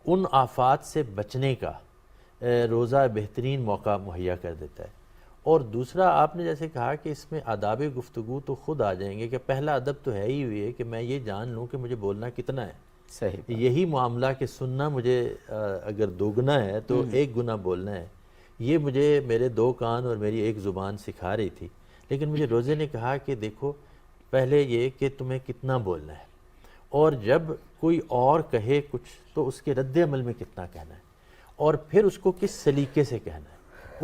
ان آفات سے بچنے کا روزہ بہترین موقع مہیا کر دیتا ہے. اور دوسرا آپ نے جیسے کہا کہ اس میں آداب گفتگو تو خود آ جائیں گے کہ پہلا ادب تو ہے ہی ہوئی ہے کہ میں یہ جان لوں کہ مجھے بولنا کتنا ہے. صحیح. یہی معاملہ کہ سننا مجھے اگر 2 گنا ہے تو 1 گنا بولنا ہے. یہ مجھے میرے 2 کان اور میری 1 زبان سکھا رہی تھی. لیکن مجھے روزے نے کہا کہ دیکھو پہلے یہ کہ تمہیں کتنا بولنا ہے، اور جب کوئی اور کہے کچھ تو اس کے رد عمل میں کتنا کہنا ہے، اور پھر اس کو کس سلیقے سے کہنا ہے.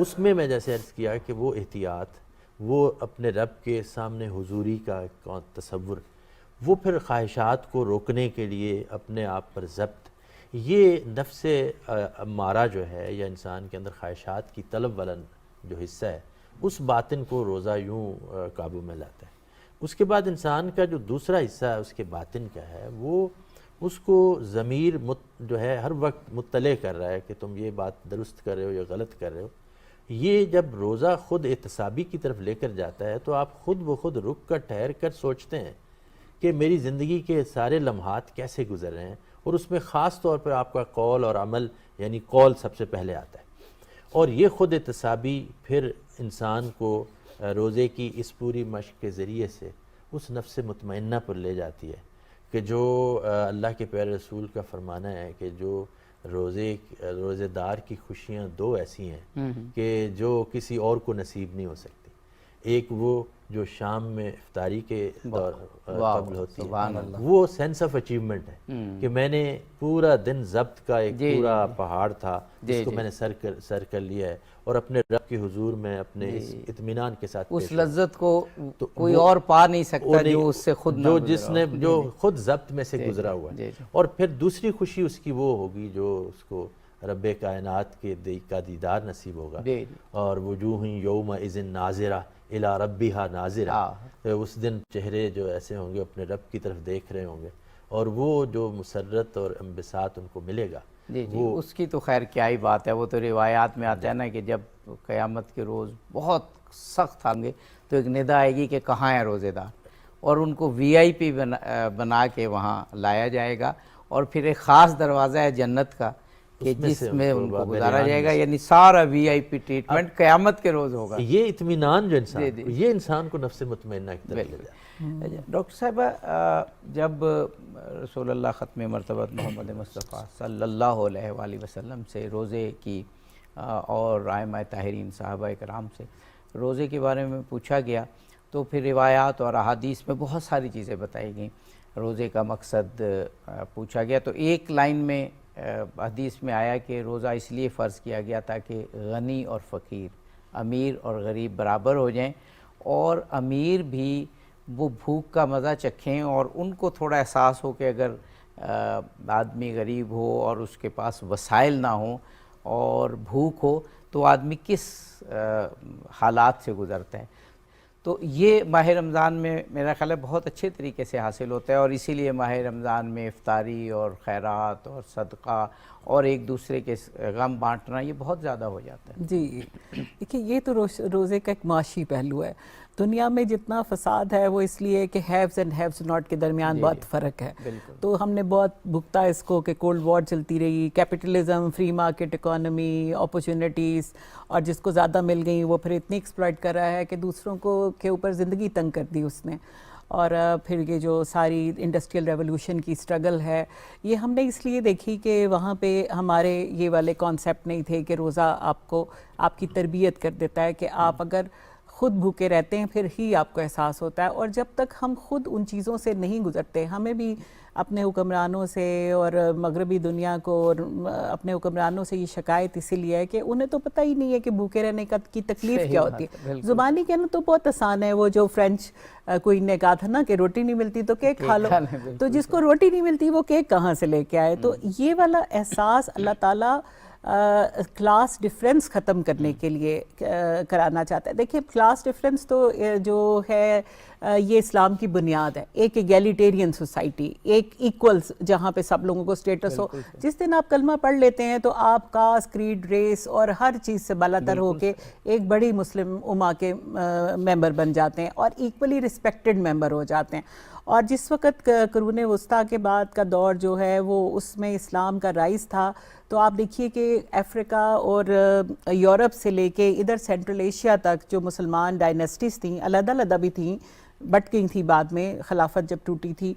اس میں جیسے عرض کیا کہ وہ احتیاط، وہ اپنے رب کے سامنے حضوری کا تصور، وہ پھر خواہشات کو روکنے کے لیے اپنے آپ پر ضبط، یہ نفس امارہ جو ہے یا انسان کے اندر خواہشات کی طلب والا جو حصہ ہے، اس باطن کو روزہ یوں قابو میں لاتا ہے. اس کے بعد انسان کا جو دوسرا حصہ ہے اس کے باطن کا ہے، وہ اس کو ضمیر جو ہے ہر وقت مطلع کر رہا ہے کہ تم یہ بات درست کر رہے ہو یا غلط کر رہے ہو. یہ جب روزہ خود احتسابی کی طرف لے کر جاتا ہے تو آپ خود بخود رک کر ٹھہر کر سوچتے ہیں کہ میری زندگی کے سارے لمحات کیسے گزر رہے ہیں، اور اس میں خاص طور پر آپ کا قول اور عمل، یعنی قول سب سے پہلے آتا ہے. اور یہ خود احتسابی پھر انسان کو روزے کی اس پوری مشق کے ذریعے سے اس نفس مطمئنہ پر لے جاتی ہے کہ جو اللہ کے پیارے رسول کا فرمانا ہے کہ جو روزے دار کی خوشیاں 2 ایسی ہیں کہ جو کسی اور کو نصیب نہیں ہو سکتی. ایک وہ جو شام میں افطاری کے دور قبل ہوتی ہے، وہ سینس آف اچیومنٹ ہے کہ میں نے پورا دن ضبط کا ایک پورا پہاڑ تھا جس کو میں نے سر کر لیا ہے، اور اپنے رب کے حضور میں اپنے اس اطمینان کے ساتھ اس لذت کو کوئی اور پا نہیں سکتا جو اس سے خود جو جس نے جو خود ضبط میں سے گزرا ہوا ہے. اور پھر دوسری خوشی اس کی وہ ہوگی جو اس کو رب کائنات کے کا دیدار نصیب ہوگا. اور وجوہ یومئذ ناظرہ الی ربہا ناظرہ، اس دن چہرے جو ایسے ہوں گے اپنے رب کی طرف دیکھ رہے ہوں گے، اور وہ جو مسرت اور انبساط ان کو ملے گا. وہ اس کی تو خیر کیا ہی بات ہے. وہ تو روایات میں آتا ہے نا کہ جب قیامت کے روز بہت سخت آئیں گے تو ایک ندا آئے گی کہ کہاں ہیں روزے دار، اور ان کو VIP بنا کے وہاں لایا جائے گا، اور پھر ایک خاص دروازہ ہے جنت کا کہ جس میں ان کو گزارا جائے گا، یعنی سارا VIP ٹریٹمنٹ قیامت کے روز ہوگا. یہ اطمینان جو یہ انسان کو نفس مطمئنہ کی طرف لے جائے. ڈاکٹر صاحبہ، جب رسول اللہ ختم مرتبہ محمد مصطفیٰ صلی اللہ علیہ وآلہ وسلم سے روزے کی اور ائمہ طاہرین صحابہ کرام سے روزے کے بارے میں پوچھا گیا تو پھر روایات اور احادیث میں بہت ساری چیزیں بتائی گئیں. روزے کا مقصد پوچھا گیا تو ایک لائن میں حدیث میں آیا کہ روزہ اس لیے فرض کیا گیا تاکہ غنی اور فقیر، امیر اور غریب برابر ہو جائیں، اور امیر بھی وہ بھوک کا مزہ چکھیں، اور ان کو تھوڑا احساس ہو کہ اگر آدمی غریب ہو اور اس کے پاس وسائل نہ ہوں اور بھوک ہو تو آدمی کس حالات سے گزرتا ہے. تو یہ ماہ رمضان میں میرا خیال ہے بہت اچھے طریقے سے حاصل ہوتا ہے، اور اسی لیے ماہ رمضان میں افطاری اور خیرات اور صدقہ اور ایک دوسرے کے غم بانٹنا یہ بہت زیادہ ہو جاتا ہے. جی دیکھیے، یہ تو روزے کا ایک معاشی پہلو ہے. دنیا میں جتنا فساد ہے وہ اس لیے کہ ہیوز اینڈ ہیوز ناٹ کے درمیان بہت فرق ہے. تو ہم نے بہت بھگتا اس کو کہ کولڈ وار چلتی رہی، capitalism, free market economy, opportunities, اور جس کو زیادہ مل گئی وہ پھر اتنی ایکسپلائٹ کر رہا ہے کہ دوسروں کو کے اوپر زندگی تنگ کر دی اس نے. اور پھر یہ جو ساری انڈسٹریل ریولوشن کی سٹرگل ہے یہ ہم نے اس لیے دیکھی کہ وہاں پہ ہمارے یہ والے کانسیپٹ نہیں تھے کہ روزہ آپ کی تربیت کر دیتا ہے کہ آپ اگر خود بھوکے رہتے ہیں پھر ہی آپ کو احساس ہوتا ہے. اور جب تک ہم خود ان چیزوں سے نہیں گزرتے، ہمیں بھی اپنے حکمرانوں سے اور مغربی دنیا کو اور اپنے حکمرانوں سے یہ شکایت اسی لیے ہے کہ انہیں تو پتہ ہی نہیں ہے کہ بھوکے رہنے کی تکلیف کیا ہوتی ہے. زبانی کہنا تو بہت آسان ہے، وہ جو فرینچ کوئی نے کہا تھا نا کہ روٹی نہیں ملتی تو کیک کھا لو، تو جس کو روٹی نہیں ملتی وہ کیک کہاں سے لے کے آئے. تو یہ والا احساس اللہ تعالیٰ کلاس ڈفرینس ختم کرنے کے لیے کرانا چاہتا ہے. دیکھیے، کلاس ڈفرینس تو جو ہے یہ اسلام کی بنیاد ہے. ایک ایگیلیٹیرین سوسائٹی، ایک ایکولز جہاں پہ سب لوگوں کو سٹیٹس ہو. جس دن آپ کلمہ پڑھ لیتے ہیں تو آپ کاسٹ، کریڈ، ریس اور ہر چیز سے بالاتر ہو کے ایک بڑی مسلم امہ کے ممبر بن جاتے ہیں اور ایکولی رسپیکٹڈ ممبر ہو جاتے ہیں. اور جس وقت قرون وسطیٰ کے بعد کا دور جو ہے وہ اس میں اسلام کا رائز تھا، تو آپ دیکھیے کہ افریقہ اور یورپ سے لے کے ادھر سینٹرل ایشیا تک جو مسلمان ڈائنیسٹیز تھیں، علیحدہ علیحدہ بھی تھیں، بٹ گئی تھی بعد میں خلافت جب ٹوٹی تھی،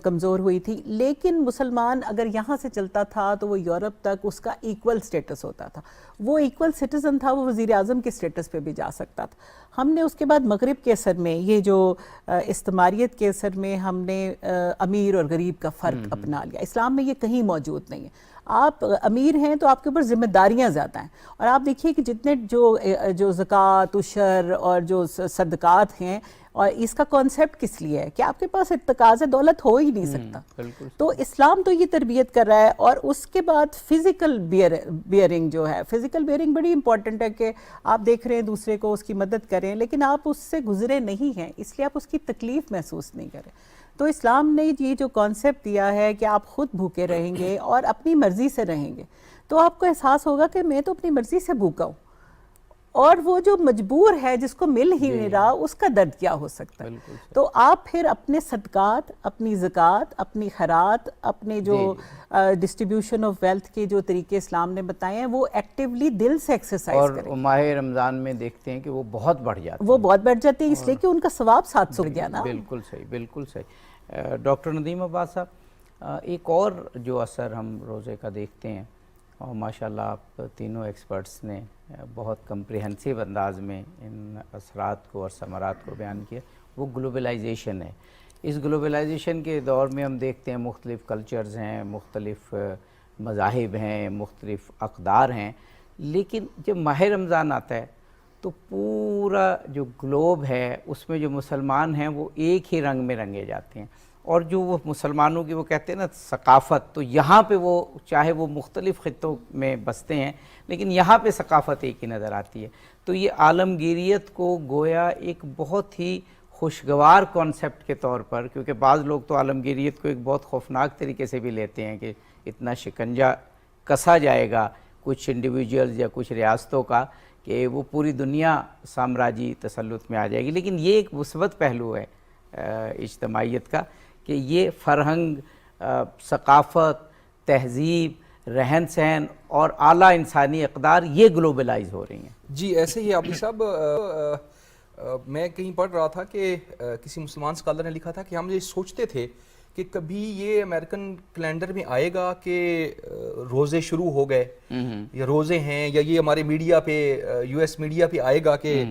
کمزور ہوئی تھی، لیکن مسلمان اگر یہاں سے چلتا تھا تو وہ یورپ تک اس کا ایکول سٹیٹس ہوتا تھا، وہ ایکول سٹیزن تھا، وہ وزیر اعظم کے سٹیٹس پہ بھی جا سکتا تھا۔ ہم نے اس کے بعد مغرب کے اثر میں، یہ جو استعماریت کے اثر میں ہم نے امیر اور غریب کا فرق اپنا لیا۔ اسلام میں یہ کہیں موجود نہیں ہے۔ آپ امیر ہیں تو آپ کے اوپر ذمہ داریاں زیادہ ہیں، اور آپ دیکھیے کہ جتنے جو زکوٰۃ، عشر اور جو صدقات ہیں، اور اس کا کانسیپٹ کس لیے ہے کہ آپ کے پاس تقاضۂ دولت ہو ہی نہیں سکتا۔ تو اسلام تو یہ تربیت کر رہا ہے، اور اس کے بعد فزیکل بیئرنگ جو ہے، فزیکل بیئرنگ بڑی امپورٹنٹ ہے کہ آپ دیکھ رہے ہیں دوسرے کو، اس کی مدد کریں، لیکن آپ اس سے گزرے نہیں ہیں، اس لیے آپ اس کی تکلیف محسوس نہیں کریں۔ تو اسلام نے یہ جو کانسیپٹ دیا ہے کہ آپ خود بھوکے رہیں گے اور اپنی مرضی سے رہیں گے، تو آپ کو احساس ہوگا کہ میں تو اپنی مرضی سے بھوکا ہوں، اور وہ جو مجبور ہے جس کو مل ہی نہیں رہا، اس کا درد کیا ہو سکتا ہے۔ تو آپ پھر اپنے صدقات، اپنی زکوٰۃ، اپنی خیرات، اپنے جو ڈسٹریبیوشن آف ویلتھ کے جو طریقے اسلام نے بتائے ہیں، وہ ایکٹیولی دل سے ایکسرسائز کریں۔ اور ماہ رمضان میں دیکھتے ہیں کہ وہ بہت بڑھ جاتے ہیں، وہ بہت بڑھ جاتے ہیں، اس لیے کہ ان کا ثواب 700 گیا نا۔ بالکل صحیح، بالکل صحیح۔ ڈاکٹر ندیم عباس صاحب، ایک اور جو اثر ہم روزے کا دیکھتے ہیں، اور ماشاءاللہ آپ تینوں ایکسپرٹس نے بہت کمپریہنسو انداز میں ان اثرات کو اور ثمرات کو بیان کیا، وہ گلوبلائزیشن ہے۔ اس گلوبلائزیشن کے دور میں ہم دیکھتے ہیں مختلف کلچرز ہیں، مختلف مذاہب ہیں، مختلف اقدار ہیں، لیکن جب ماہ رمضان آتا ہے تو پورا جو گلوب ہے اس میں جو مسلمان ہیں وہ ایک ہی رنگ میں رنگے جاتے ہیں، اور جو وہ مسلمانوں کی وہ کہتے ہیں نا ثقافت، تو یہاں پہ وہ چاہے وہ مختلف خطوں میں بستے ہیں لیکن یہاں پہ ثقافت ایک ہی نظر آتی ہے۔ تو یہ عالمگیریت کو گویا ایک بہت ہی خوشگوار کانسیپٹ کے طور پر، کیونکہ بعض لوگ تو عالمگیریت کو ایک بہت خوفناک طریقے سے بھی لیتے ہیں کہ اتنا شکنجہ کسا جائے گا کچھ انڈیویجولز یا کچھ ریاستوں کا کہ وہ پوری دنیا سامراجی تسلط میں آ جائے گی، لیکن یہ ایک مثبت پہلو ہے اجتماعیت کا کہ یہ فرہنگ، ثقافت، تہذیب، رہن سہن اور اعلیٰ انسانی اقدار یہ گلوبلائز ہو رہی ہیں۔ جی ایسے ہی عابد صاحب، میں کہیں پڑھ رہا تھا کہ کسی مسلمان اسکالر نے لکھا تھا کہ ہم یہ سوچتے تھے کہ کبھی یہ امریکن کیلنڈر میں آئے گا کہ روزے شروع ہو گئے یا روزے ہیں، یا یہ ہمارے میڈیا پہ، یو ایس میڈیا پہ آئے گا کہ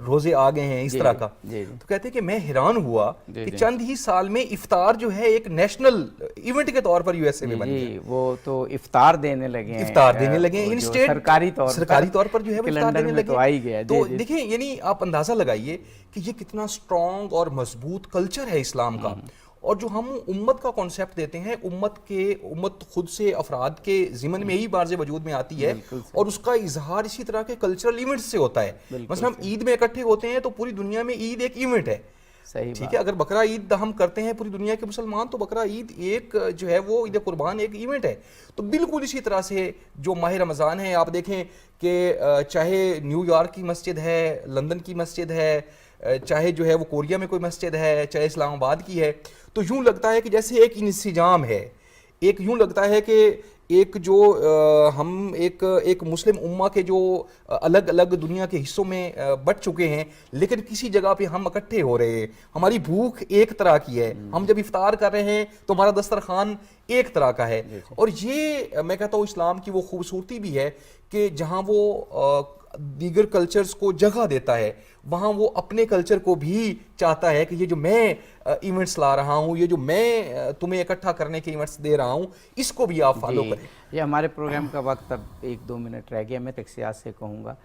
روزے آ گئے ہیں اس طرح کا۔ تو کہتے ہیں کہ میں حیران ہوا کہ چند ہی سال میں افطار جو ہے ایک نیشنل ایونٹ کے طور پر یو ایس اے میں بن گیا۔ وہ تو افطار دینے لگے ہیں، افطار دینے لگے ہیں، سرکاری طور پر جو ہے وہ افطار دینے لگے۔ تو دیکھیں یعنی آپ اندازہ لگائیے کہ یہ کتنا سٹرونگ اور مضبوط کلچر ہے اسلام کا، اور جو ہم امت کا کانسیپٹ دیتے ہیں، امت خود سے افراد کے ضمن میں ہی بارز وجود میں آتی ہے، اور اس کا اظہار اسی طرح کے کلچرل ایونٹ سے ہوتا ہے۔ مثلا ہم عید میں اکٹھے ہوتے ہیں تو پوری دنیا میں عید ایک ایونٹ ہے، ٹھیک ہے۔ اگر بقرہ عید ہم کرتے ہیں پوری دنیا کے مسلمان، تو بقرہ عید ایک جو ہے وہ عید قربان ایک ایونٹ ہے۔ تو بالکل اسی طرح سے جو ماہ رمضان ہے، آپ دیکھیں کہ چاہے نیو یارک کی مسجد ہے، لندن کی مسجد ہے، چاہے جو ہے وہ کوریا میں کوئی مسجد ہے، چاہے اسلام آباد کی ہے، تو یوں لگتا ہے کہ جیسے ایک انسجام ہے، ایک یوں لگتا ہے کہ ایک جو ہم ایک مسلم امہ کے جو الگ الگ دنیا کے حصوں میں بٹ چکے ہیں، لیکن کسی جگہ پہ ہم اکٹھے ہو رہے ہیں، ہماری بھوک ایک طرح کی ہے، ہم جب افطار کر رہے ہیں تو ہمارا دسترخوان ایک طرح کا ہے۔ اور یہ میں کہتا ہوں اسلام کی وہ خوبصورتی بھی ہے کہ جہاں وہ دیگر کلچرز کو جگہ دیتا ہے، وہاں وہ اپنے کلچر کو بھی چاہتا ہے کہ یہ جو میں ایونٹس لا رہا ہوں، یہ جو میں تمہیں اکٹھا کرنے کے ایونٹس دے رہا ہوں، اس کو بھی آپ فالو کریں۔ یہ ہمارے پروگرام کا وقت اب 1-2 منٹ رہ گیا۔ میں تقسیات سے کہوں گا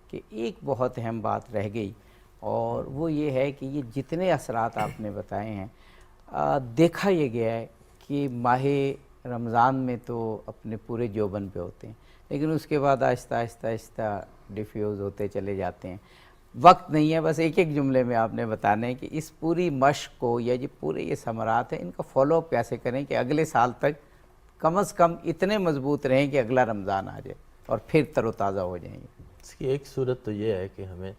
کہ ایک بہت اہم بات رہ گئی، اور وہ یہ ہے کہ یہ جتنے اثرات آپ نے بتائے ہیں، دیکھا یہ گیا ہے کہ ماہ رمضان میں تو اپنے پورے جوبن پہ ہوتے ہیں، لیکن اس کے بعد آہستہ آہستہ آہستہ ڈیفیوز ہوتے چلے جاتے ہیں۔ وقت نہیں ہے، بس ایک جملے میں آپ نے بتانا ہے کہ اس پوری مشق کو یا پورے یہ ثمرات ہیں، ان کا فالو اپ کیسے کریں کہ اگلے سال تک کم از کم اتنے مضبوط رہیں کہ اگلا رمضان آ جائے اور پھر تر و تازہ ہو جائیں گے۔ اس کی ایک صورت تو یہ ہے کہ ہمیں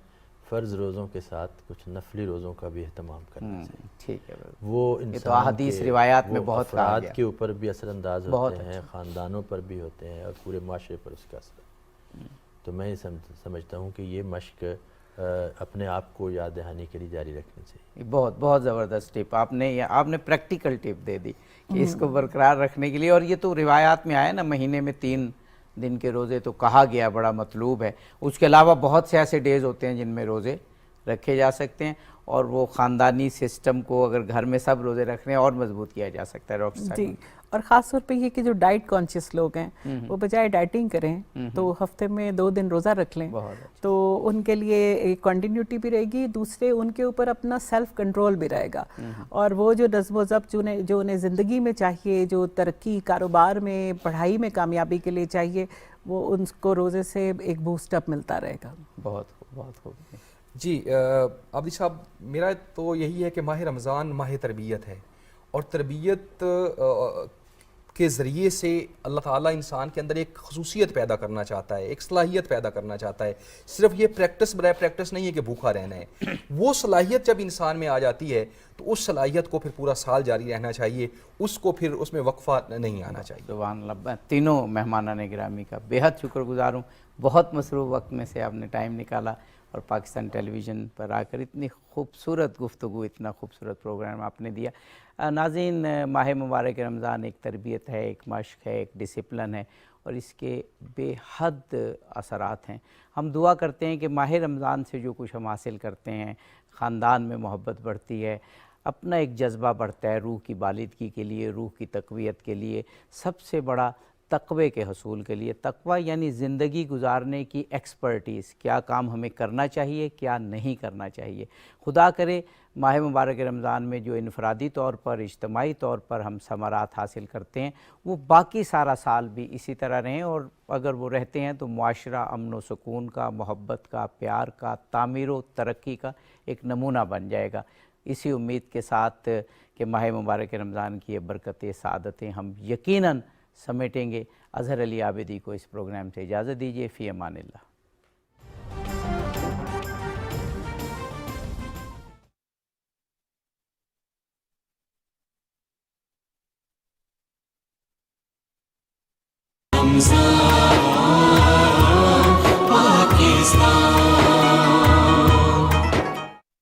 فرض روزوں کے ساتھ کچھ نفلی روزوں کا بھی اہتمام کرنا چاہیے. ٹھیک ہے بالکل. وہ یہ تو انسان احادیث کے روایات میں وہ بہت کہا افراد گیا. کے اوپر بھی اثر انداز بہت ہوتے ہیں, خاندانوں پر بھی ہوتے ہیں, اور پورے معاشرے پر اس کا اثر. تو میں یہ سمجھتا ہوں کہ یہ مشق اپنے آپ کو یاد دہانی کے لیے جاری رکھنی چاہیے. بہت بہت زبردست ٹپ آپ نے پریکٹیکل ٹپ دے دی کہ اس کو برقرار رکھنے کے لیے. اور یہ تو روایات میں آیا نا, مہینے میں 3 دن کے روزے تو کہا گیا, بڑا مطلوب ہے. اس کے علاوہ بہت سے ایسے ڈیز ہوتے ہیں جن میں روزے رکھے جا سکتے ہیں, اور وہ خاندانی سسٹم کو اگر گھر میں سب روزے رکھ رہے ہیں اور مضبوط کیا جا سکتا ہے. ڈاکٹر صاحب جی, اور خاص طور پہ یہ کہ جو ڈائٹ کانشیس لوگ ہیں وہ بجائے ڈائٹنگ کریں تو ہفتے میں 2 دن روزہ رکھ لیں, تو ان کے لیے ایک کنٹینیوٹی بھی رہے گی, دوسرے ان کے اوپر اپنا سیلف کنٹرول بھی رہے گا. اور وہ جو نظم و ضبط جو انہیں زندگی میں چاہیے, جو ترقی کاروبار میں, پڑھائی میں کامیابی کے لیے چاہیے, وہ ان کو روزے سے ایک بوسٹ اپ ملتا رہے گا. بہت خوب, بہت خوب. جی عابدی صاحب, میرا تو یہی ہے کہ ماہ رمضان ماہ تربیت ہے, اور تربیت کے ذریعے سے اللہ تعالیٰ انسان کے اندر ایک خصوصیت پیدا کرنا چاہتا ہے, ایک صلاحیت پیدا کرنا چاہتا ہے. صرف یہ پریکٹس برائے پریکٹس نہیں ہے کہ بھوکا رہنا ہے. وہ صلاحیت جب انسان میں آ جاتی ہے تو اس صلاحیت کو پھر پورا سال جاری رہنا چاہیے, اس کو پھر اس میں وقفہ نہیں آنا چاہیے. سبحان اللہ. تینوں مہمانان گرامی کا بے حد شکر گزار ہوں, بہت مصروف وقت میں سے آپ نے ٹائم نکالا اور پاکستان ٹیلی ویژن پر آ کر اتنی خوبصورت گفتگو, اتنا خوبصورت پروگرام آپ نے دیا. ناظرین, ماہ مبارک رمضان ایک تربیت ہے, ایک مشق ہے, ایک ڈسپلن ہے, اور اس کے بے حد اثرات ہیں. ہم دعا کرتے ہیں کہ ماہ رمضان سے جو کچھ ہم حاصل کرتے ہیں, خاندان میں محبت بڑھتی ہے, اپنا ایک جذبہ بڑھتا ہے روح کی بالادگی کے لیے, روح کی تقویت کے لیے, سب سے بڑا تقوی کے حصول کے لیے. تقوی یعنی زندگی گزارنے کی ایکسپرٹیز, کیا کام ہمیں کرنا چاہیے, کیا نہیں کرنا چاہیے. خدا کرے ماہ مبارک رمضان میں جو انفرادی طور پر, اجتماعی طور پر ہم ثمرات حاصل کرتے ہیں وہ باقی سارا سال بھی اسی طرح رہیں, اور اگر وہ رہتے ہیں تو معاشرہ امن و سکون کا, محبت کا, پیار کا, تعمیر و ترقی کا ایک نمونہ بن جائے گا. اسی امید کے ساتھ کہ ماہ مبارک رمضان کی یہ برکتیں, سعادتیں ہم یقیناً سمیٹیں گے. اظہر علی عابدی کو اس پروگرام سے اجازت دیجیے. فی امان اللہ. رمضان